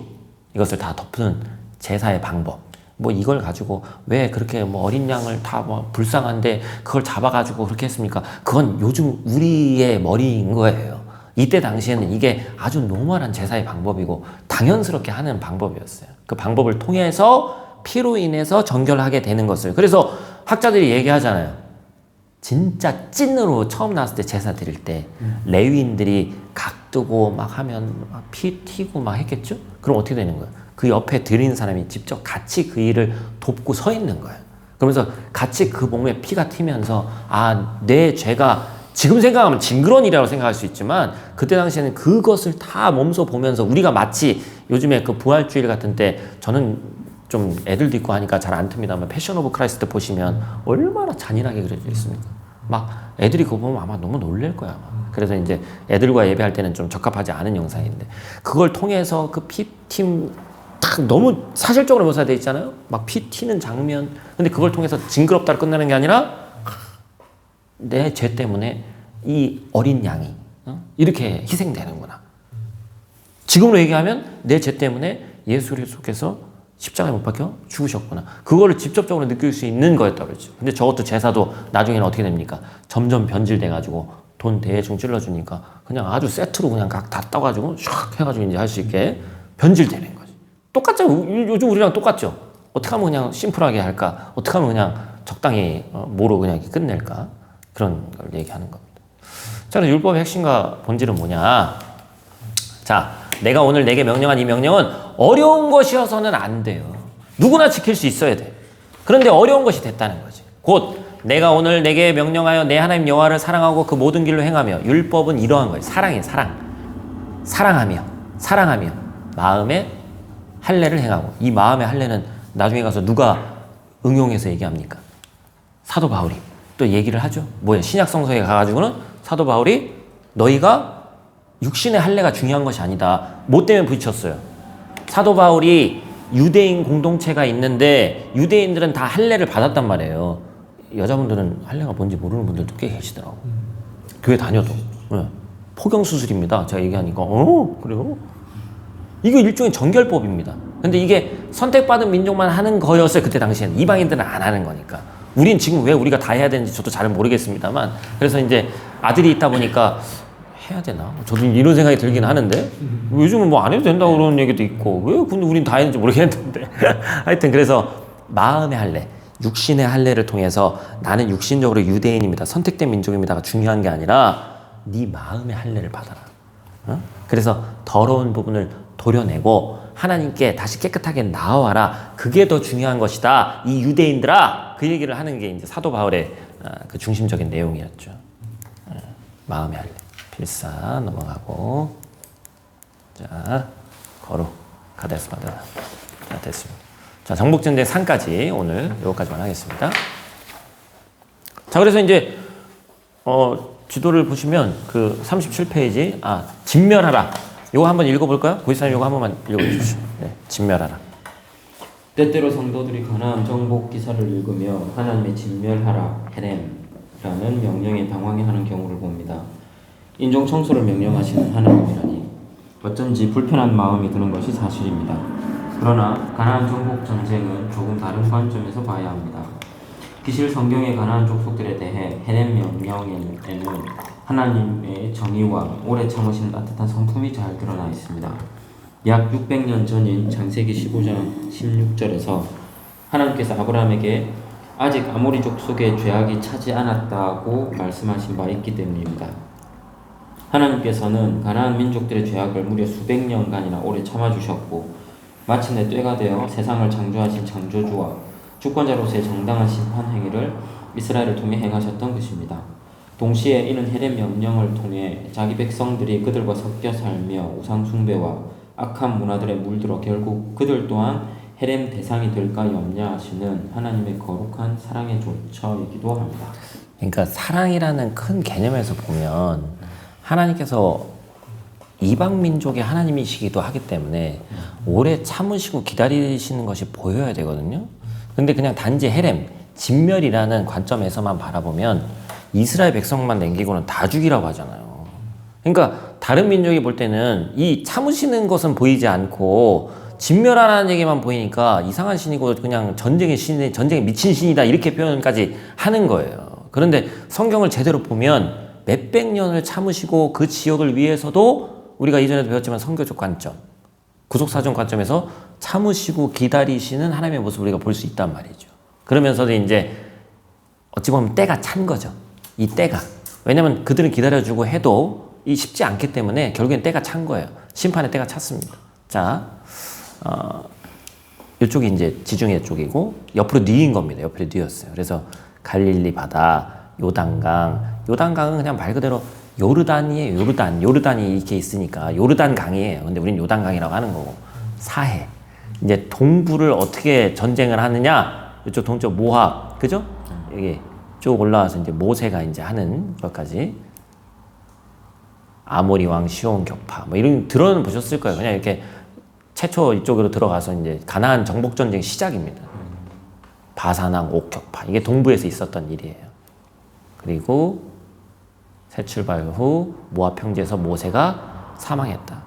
이것을 다 덮는 제사의 방법. 뭐 이걸 가지고 왜 그렇게 뭐 어린 양을 다 뭐 불쌍한데 그걸 잡아가지고 그렇게 했습니까? 그건 요즘 우리의 머리인 거예요. 이때 당시에는 이게 아주 노멀한 제사의 방법이고 당연스럽게 하는 방법이었어요. 그 방법을 통해서 피로 인해서 정결하게 되는 것을. 그래서 학자들이 얘기하잖아요. 진짜 찐으로 처음 나왔을 때 제사 드릴 때 레위인들이 각 뜨고 막 하면 막 피 튀고 막 했겠죠? 그럼 어떻게 되는 거예요? 그 옆에 드린 사람이 직접 같이 그 일을 돕고 서 있는 거예요. 그러면서 같이 그 몸에 피가 튀면서 내 죄가 지금 생각하면 징그러운 일이라고 생각할 수 있지만 그때 당시에는 그것을 다 몸소 보면서 우리가 마치 요즘에 그 부활주일 같은 때 저는 좀 애들도 있고 하니까 잘 안 틉니다만 패션 오브 크라이스트 보시면 얼마나 잔인하게 그려져 있습니까? 막 애들이 그거 보면 아마 너무 놀랄 거야. 아마. 그래서 이제 애들과 예배할 때는 좀 적합하지 않은 영상인데 그걸 통해서 그 피팀 딱 너무 사실적으로 묘사되어 있잖아요. 막 피 튀는 장면. 근데 그걸 통해서 징그럽다로 끝나는 게 아니라 내 죄 때문에 이 어린 양이 이렇게 희생되는구나. 지금으로 얘기하면 내 죄 때문에 예수 그리스도께서 십자가에 못 박혀 죽으셨구나. 그거를 직접적으로 느낄 수 있는 거였다 그랬죠. 근데 저것도 제사도 나중에는 어떻게 됩니까? 점점 변질돼가지고 돈 대충 찔러주니까 그냥 아주 세트로 그냥 각 다 떠가지고 샥 해가지고 이제 할 수 있게 변질되는 거지. 똑같죠. 요즘 우리랑 똑같죠. 어떻게 하면 그냥 심플하게 할까? 어떻게 하면 그냥 적당히 뭐로 그냥 이렇게 끝낼까? 그런 걸 얘기하는 겁니다. 자, 그래서 율법의 핵심과 본질은 뭐냐? 자, 내가 오늘 내게 명령한 이 명령은 어려운 것이어서는 안 돼요. 누구나 지킬 수 있어야 돼. 그런데 어려운 것이 됐다는 거지. 곧 내가 오늘 내게 명령하여 내 하나님 여호와를 사랑하고 그 모든 길로 행하며. 율법은 이러한 거예요. 사랑이에요. 사랑하며 마음의 할례를 행하고. 이 마음의 할례는 나중에 가서 누가 응용해서 얘기합니까? 사도 바울이 또 얘기를 하죠. 뭐예요? 신약 성서에 가가지고는 사도 바울이 너희가 육신의 할례가 중요한 것이 아니다. 뭐 때문에 부딪혔어요? 사도 바울이 유대인 공동체가 있는데 유대인들은 다 할례를 받았단 말이에요. 여자분들은 할례가 뭔지 모르는 분들도 꽤 계시더라고. 교회 다녀도. 네. 포경수술입니다. 제가 얘기하니까 그래요? 이거 일종의 정결법입니다. 근데 이게 선택받은 민족만 하는 거였어요. 그때 당시에는. 이방인들은 안 하는 거니까. 우린 지금 왜 우리가 다 해야 되는지 저도 잘 모르겠습니다만 그래서 이제 아들이 있다 보니까 해야 되나? 저도 이런 생각이 들긴 하는데 요즘은 뭐 안 해도 된다고 그러는 얘기도 있고 왜 근데 우린 다 했는지 모르겠는데 하여튼 그래서 마음의 할례, 육신의 할례를 통해서 나는 육신적으로 유대인입니다. 선택된 민족입니다가 중요한 게 아니라 네 마음의 할례를 받아라. 그래서 더러운 부분을 도려내고 하나님께 다시 깨끗하게 나와라. 그게 더 중요한 것이다. 이 유대인들아, 그 얘기를 하는 게 이제 사도 바울의 그 중심적인 내용이었죠. 마음의 할례. 필사 넘어가고. 자, 거룩 가데스 바네아. 자, 됐습니다. 자, 정복전쟁 3까지 오늘 요거까지만 하겠습니다. 자, 그래서 이제 지도를 보시면 그 37페이지 진멸하라. 요거 한번 읽어볼까요? 고이사님 요거 한 번만 읽어주십시오. 네, 진멸하라. 때때로 성도들이 가나안 정복 기사를 읽으며 하나님의 진멸하라 헤렘라는 명령에 당황해하는 경우를 봅니다. 인종 청소를 명령하시는 하나님이라니 어쩐지 불편한 마음이 드는 것이 사실입니다. 그러나 가나안 정복 전쟁은 조금 다른 관점에서 봐야 합니다. 기실 성경의 가나안 족속들에 대해 헤렘 명령에는 하나님의 정의와 오래 참으시는 따뜻한 성품이 잘 드러나 있습니다. 약 600년 전인 창세기 15장 16절에서 하나님께서 아브라함에게 아직 아모리 족속의 죄악이 차지 않았다고 말씀하신 바 있기 때문입니다. 하나님께서는 가나안 민족들의 죄악을 무려 수백 년간이나 오래 참아주셨고 마침내 때가 되어 세상을 창조하신 창조주와 주권자로서의 정당한 심판 행위를 이스라엘을 통해 행하셨던 것입니다. 동시에 이는 헤렘 명령을 통해 자기 백성들이 그들과 섞여 살며 우상 숭배와 악한 문화들에 물들어 결국 그들 또한 헤렘 대상이 될까 염려하시는 하나님의 거룩한 사랑의 조처이기도 합니다. 그러니까 사랑이라는 큰 개념에서 보면 하나님께서 이방 민족의 하나님이시기도 하기 때문에 오래 참으시고 기다리시는 것이 보여야 되거든요. 근데 그냥 단지 헤렘, 진멸이라는 관점에서만 바라보면 이스라엘 백성만 남기고는 다 죽이라고 하잖아요. 그러니까 다른 민족이 볼 때는 이 참으시는 것은 보이지 않고 진멸하라는 얘기만 보이니까 이상한 신이고 그냥 전쟁의 신이, 전쟁에 미친 신이다 이렇게 표현까지 하는 거예요. 그런데 성경을 제대로 보면 몇백 년을 참으시고 그 지역을 위해서도 우리가 이전에도 배웠지만 선교적 관점, 구속사정 관점에서 참으시고 기다리시는 하나님의 모습을 우리가 볼 수 있단 말이죠. 그러면서도 이제 어찌 보면 때가 찬 거죠. 이 때가. 왜냐면 그들은 기다려주고 해도 이 쉽지 않기 때문에 결국엔 때가 찬 거예요. 심판의 때가 찼습니다. 자, 이쪽이 이제 지중해 쪽이고 옆으로 뉘인 겁니다. 옆으로 뉘었어요. 그래서 갈릴리 바다, 요단강은 그냥 말 그대로 요르단이에요. 요르단이 이렇게 있으니까 요르단 강이에요. 근데 우린 요단강이라고 하는 거고 사해. 이제 동부를 어떻게 전쟁을 하느냐? 이쪽 동쪽 모압, 그죠? 여기 쭉 올라와서 이제 모세가 이제 하는 것까지. 아모리 왕 시온 격파 뭐 이런 들어는 보셨을 거예요. 그냥 이렇게 최초 이쪽으로 들어가서 이제 가나안 정복 전쟁 시작입니다. 바사왕 옥 격파 이게 동부에서 있었던 일이에요. 그리고 새 출발 후 모압 평지에서 모세가 사망했다.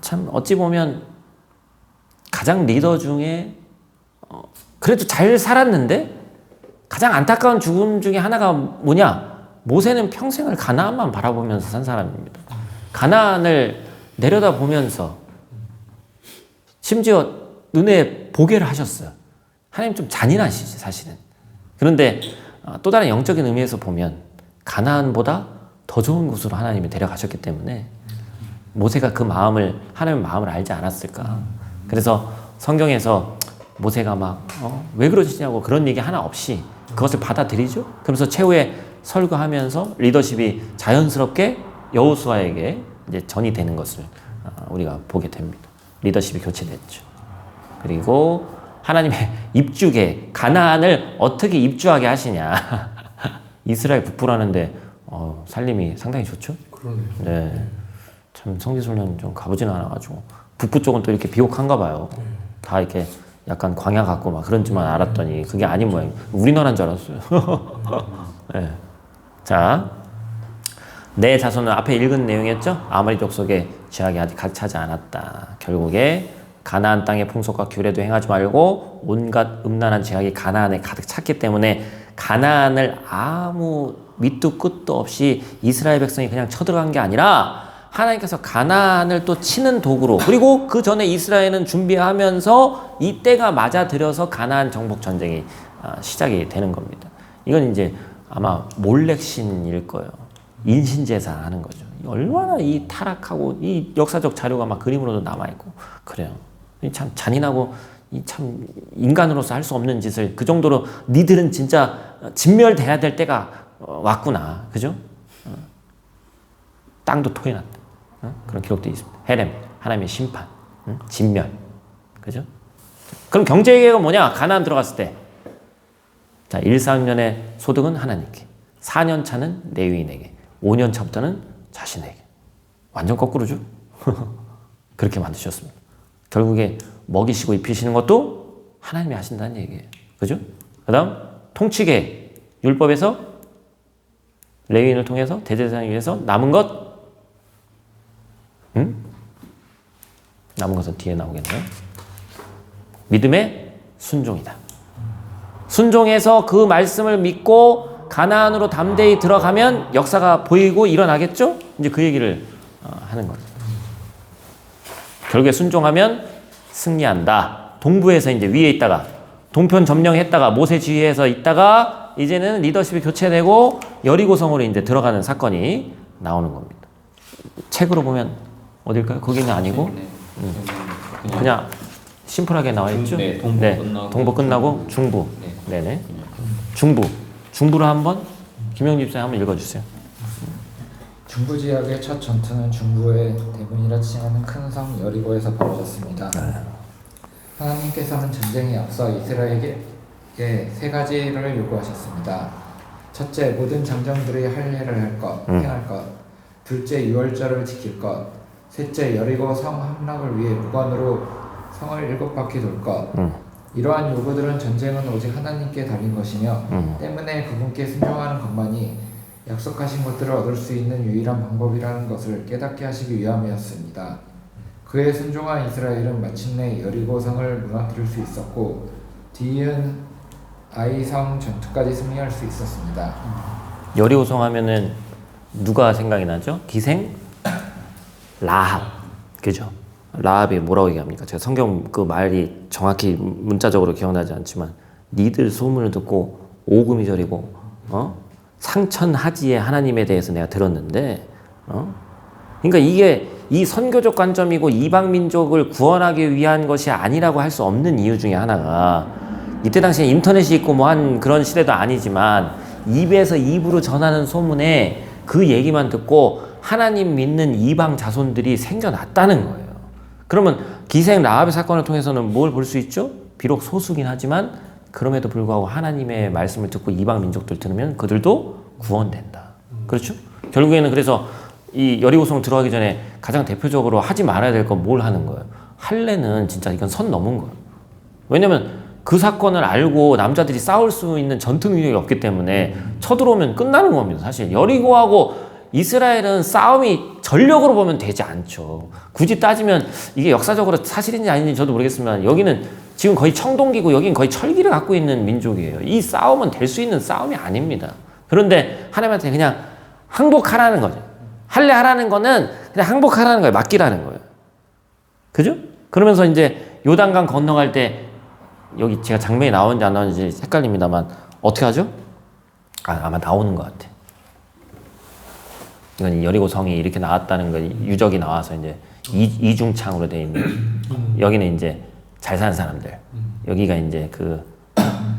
참 어찌 보면 가장 리더 중에 그래도 잘 살았는데 가장 안타까운 죽음 중에 하나가 뭐냐? 모세는 평생을 가나안만 바라보면서 산 사람입니다. 가나안을 내려다보면서 심지어 눈에 보게를 하셨어요. 하나님 좀 잔인하시지 사실은. 그런데 또 다른 영적인 의미에서 보면 가나안보다 더 좋은 곳으로 하나님이 데려가셨기 때문에 모세가 그 마음을 하나님의 마음을 알지 않았을까. 그래서 성경에서 모세가 막 왜 그러시냐고 그런 얘기 하나 없이 그것을 받아들이죠. 그러면서 최후에 설교하면서 리더십이 자연스럽게 여호수아에게 이제 전이 되는 것을 우리가 보게 됩니다. 리더십이 교체됐죠. 그리고 하나님의 입주계 가나안을 어떻게 입주하게 하시냐. 이스라엘 북부라는데 살림이 상당히 좋죠. 그러네요. 네, 참 성지순례는 좀 가보지는 않아가지고 북부 쪽은 또 이렇게 비옥한가 봐요. 다 이렇게 약간 광야 같고 막 그런 줄만 알았더니 그게 아닌 모양. 우리나라인 줄 알았어요. 네. 자, 내 자손은 앞에 읽은 내용이었죠. 아모리 족속의 죄악이 아직 가득 차지 않았다. 결국에 가나안 땅의 풍속과 규례도 행하지 말고 온갖 음란한 죄악이 가나안에 가득 찼기 때문에 가나안을 아무 밑도 끝도 없이 이스라엘 백성이 그냥 쳐들어간 게 아니라 하나님께서 가나안을 또 치는 도구로, 그리고 그 전에 이스라엘은 준비하면서 이 때가 맞아들여서 가나안 정복 전쟁이 시작이 되는 겁니다. 이건 이제 아마 몰렉신일 거예요. 인신제사 하는 거죠. 얼마나 이 타락하고 이 역사적 자료가 막 그림으로도 남아있고 그래요. 참 잔인하고 참 인간으로서 할 수 없는 짓을 그 정도로 니들은 진짜 진멸돼야 될 때가 왔구나. 그죠? 땅도 토해놨다. 그런 기록도 있습니다. 헤렘, 하나님의 심판, 진멸. 그죠? 그럼 경제계획은 뭐냐? 가나안 들어갔을 때. 자, 1, 4학년의 소득은 하나님께, 4년 차는 레위인에게, 5년 차부터는 자신에게. 완전 거꾸로죠? 그렇게 만드셨습니다. 결국에 먹이시고 입히시는 것도 하나님이 하신다는 얘기예요. 그죠? 그 다음 통치계 율법에서 레위인을 통해서 대제사장을 위해서 남은 것 남은 것은 뒤에 나오겠네요. 믿음의 순종이다. 순종해서 그 말씀을 믿고 가나안으로 담대히 들어가면 역사가 보이고 일어나겠죠? 이제 그 얘기를 하는 거죠. 결국에 순종하면 승리한다. 동부에서 이제 위에 있다가 동편 점령했다가 모세 지휘에서 있다가 이제는 리더십이 교체되고 여리고성으로 이제 들어가는 사건이 나오는 겁니다. 책으로 보면 어딜까요? 거기는 아니고 그냥 심플하게 나와 있죠. 네, 동부 끝나고 동부 끝나고 중부. 네. 네네. 중부를 한번 김영집 집사님 한번 읽어주세요. 중부 지역의 첫 전투는 중부의 대문이라 칭하는 큰 성 여리고에서 벌어졌습니다. 하나님께서는 전쟁에 앞서 이스라엘에게 세 가지를 요구하셨습니다. 첫째, 모든 장정들이 할례를 할 것, 행할 것. 둘째, 유월절을 지킬 것. 셋째, 여리고 성 함락을 위해 무관으로 성을 7바퀴 돌 것. 이러한 요구들은 전쟁은 오직 하나님께 달린 것이며 때문에 그분께 순종하는 것만이 약속하신 것들을 얻을 수 있는 유일한 방법이라는 것을 깨닫게 하시기 위함이었습니다. 그에 순종한 이스라엘은 마침내 여리고성을 무너뜨릴 수 있었고 뒤이은 아이성 전투까지 승리할 수 있었습니다. 여리고성 하면은 누가 생각이 나죠? 기생 라합. 그죠? 라합이 뭐라고 얘기합니까? 제가 성경 그 말이 정확히 문자적으로 기억나지 않지만 니들 소문을 듣고 오금이 저리고 상천하지의 하나님에 대해서 내가 들었는데 그러니까 이게 이 선교적 관점이고 이방 민족을 구원하기 위한 것이 아니라고 할 수 없는 이유 중에 하나가 이때 당시에 인터넷이 있고 뭐 한 그런 시대도 아니지만 입에서 입으로 전하는 소문에 그 얘기만 듣고 하나님 믿는 이방 자손들이 생겨났다는 거예요. 그러면 기생 라합의 사건을 통해서는 뭘 볼 수 있죠? 비록 소수긴 하지만 그럼에도 불구하고 하나님의 말씀을 듣고 이방 민족들 들으면 그들도 구원된다. 그렇죠? 결국에는 그래서 이 여리고성 들어가기 전에 가장 대표적으로 하지 말아야 될 건 뭘 하는 거예요? 할례는 진짜 이건 선 넘은 거예요. 왜냐면 그 사건을 알고 남자들이 싸울 수 있는 전투 능력이 없기 때문에 쳐들어오면 끝나는 겁니다. 사실 여리고하고 이스라엘은 싸움이 전력으로 보면 되지 않죠. 굳이 따지면 이게 역사적으로 사실인지 아닌지 저도 모르겠지만 여기는 지금 거의 청동기고 여기는 거의 철기를 갖고 있는 민족이에요. 이 싸움은 될 수 있는 싸움이 아닙니다. 그런데 하나님한테 그냥 항복하라는 거죠. 할례하라는 거는 그냥 항복하라는 거예요. 맡기라는 거예요. 그죠? 그러면서 이제 요단강 건너갈 때 여기 제가 장면이 나오는지 안 나오는지 헷갈립니다만 어떻게 하죠? 아마 나오는 것 같아. 이건 여리고성이 이렇게 나왔다는 거 유적이 나와서 이제 이중창으로 되어 있는 여기는 이제 잘 사는 사람들 여기가 이제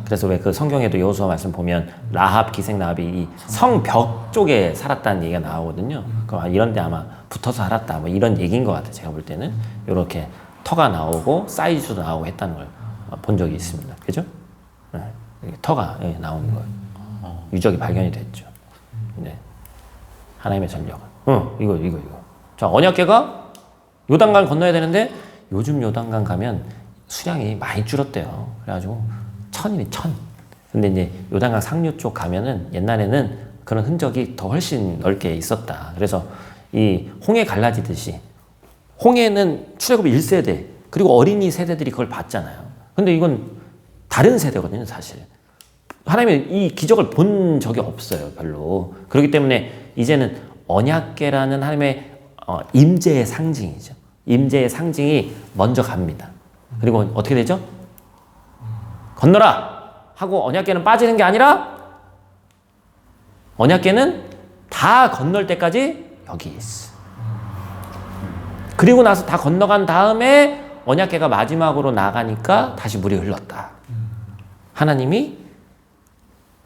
그래서 왜 그 성경에도 여호수아 말씀 보면 라합 기생 라합이 이 성벽 쪽에 살았다는 얘기가 나오거든요. 그럼 이런 데 아마 붙어서 살았다 뭐 이런 얘기인 것 같아요. 제가 볼 때는 이렇게 터가 나오고 사이즈도 나오고 했다는 걸 본 적이 있습니다. 그죠? 네. 터가 나오는 거예요. 유적이 발견이 됐죠. 네. 하나님의 전력은. 이거. 자, 언약궤가 요단강 건너야 되는데 요즘 요단강 가면 수량이 많이 줄었대요. 그래가지고 1000이네, 1000. 근데 이제 요단강 상류 쪽 가면은 옛날에는 그런 흔적이 더 훨씬 넓게 있었다. 그래서 이 홍해 갈라지듯이 홍해는 출애굽 1세대 그리고 어린이 세대들이 그걸 봤잖아요. 근데 이건 다른 세대거든요, 사실. 하나님이 이 기적을 본 적이 없어요, 별로. 그렇기 때문에 이제는 언약궤라는 하나님의 임재의 상징이죠. 임재의 상징이 먼저 갑니다. 그리고 어떻게 되죠? 건너라! 하고 언약궤는 빠지는 게 아니라 언약궤는 다 건널 때까지 여기 있어. 그리고 나서 다 건너간 다음에 언약궤가 마지막으로 나가니까 다시 물이 흘렀다. 하나님이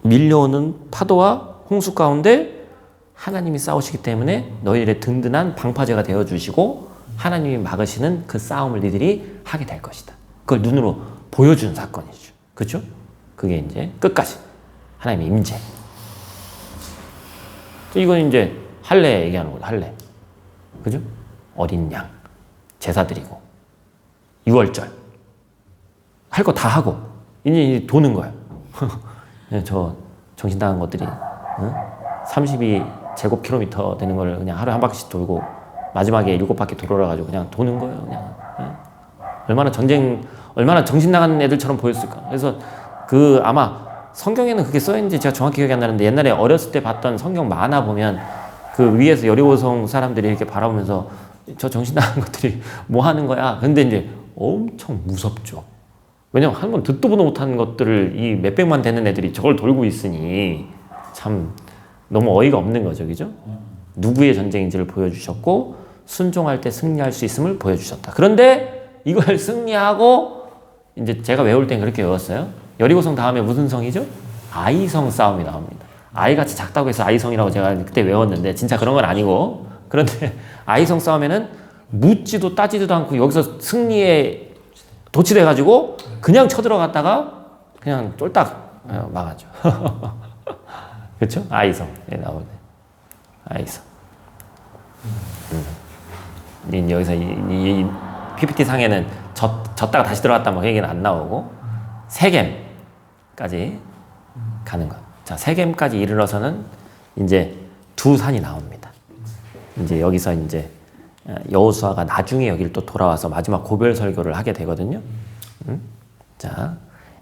밀려오는 파도와 홍수 가운데 하나님이 싸우시기 때문에 너희들의 든든한 방파제가 되어주시고 하나님이 막으시는 그 싸움을 너희들이 하게 될 것이다. 그걸 눈으로 보여준 사건이죠. 그렇죠? 그게 이제 끝까지 하나님의 임재. 이건 이제 할례 얘기하는 거죠. 할례. 그죠? 어린 양 제사 드리고 유월절 할 거 다 하고 이제 도는 거예요. 저 정신 나간 것들이 32제곱킬로미터 되는 걸 그냥 하루에 한 바퀴씩 돌고 마지막에 7바퀴 돌아라 가지고 그냥 도는 거예요. 그냥 얼마나 정신 나간 애들처럼 보였을까. 그래서 그 아마 성경에는 그게 써 있는지 제가 정확히 기억이 안 나는데 옛날에 어렸을 때 봤던 성경 만화 보면 그 위에서 여리고성 사람들이 이렇게 바라보면서 저 정신 나간 것들이 뭐 하는 거야. 근데 이제 엄청 무섭죠. 왜냐면 한 번 듣도 보도 못하는 것들을 이 몇백만 되는 애들이 저걸 돌고 있으니 참 너무 어이가 없는 거죠. 그죠? 누구의 전쟁인지를 보여주셨고 순종할 때 승리할 수 있음을 보여주셨다. 그런데 이걸 승리하고 이제 제가 외울 땐 그렇게 외웠어요. 여리고성 다음에 무슨 성이죠? 아이성 싸움이 나옵니다. 아이같이 작다고 해서 아이성이라고 제가 그때 외웠는데 진짜 그런 건 아니고 그런데 아이성 싸움에는 묻지도 따지지도 않고 여기서 승리에 도취돼가지고 그냥 쳐들어갔다가 그냥 쫄딱 망하죠. 그렇죠? 아이성 나오네. 아이성. 여기서 이 PPT 상에는 졌다가 다시 들어갔다 뭐 그 얘기는 안 나오고 세겜까지 가는 것. 자, 세겜까지 이르러서는 이제 두 산이 나옵니다. 이제 여기서 이제 여호수아가 나중에 여기를 또 돌아와서 마지막 고별 설교를 하게 되거든요. 자,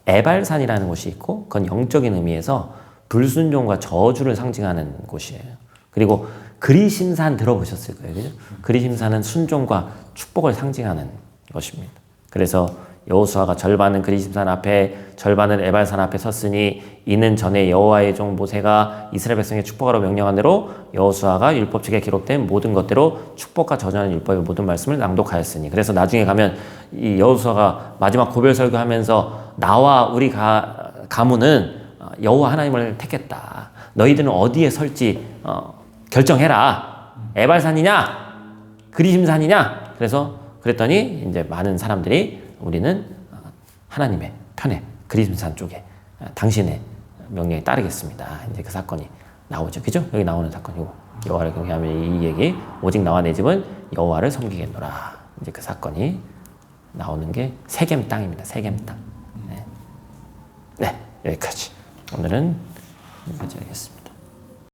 에발산이라는 곳이 있고 그건 영적인 의미에서 불순종과 저주를 상징하는 곳이에요. 그리고 그리심산 들어보셨을 거예요. 그죠? 그리심산은 순종과 축복을 상징하는 것입니다. 그래서 여호수아가 절반은 그리심산 앞에 절반은 에발산 앞에 섰으니 이는 전에 여호와의 종 모세가 이스라엘 백성의 축복하러 명령한 대로 여호수아가 율법책에 기록된 모든 것대로 축복과 저주하는 율법의 모든 말씀을 낭독하였으니. 그래서 나중에 가면 이 여호수아가 마지막 고별 설교하면서 나와 우리 가문은 여호와 하나님을 택했다. 너희들은 어디에 설지 결정해라. 에발산이냐 그리심산이냐. 그래서 그랬더니 이제 많은 사람들이 우리는 하나님의 편에 그리심산 쪽에 당신의 명령에 따르겠습니다. 이제 그 사건이 나오죠. 그죠? 여기 나오는 사건이고 여호와를 경외하면 이 얘기 오직 나와 내 집은 여호와를 섬기겠노라. 이제 그 사건이 나오는 게 세겜 땅입니다. 세겜 땅. 네, 여기까지. 오늘은 여기까지 하겠습니다.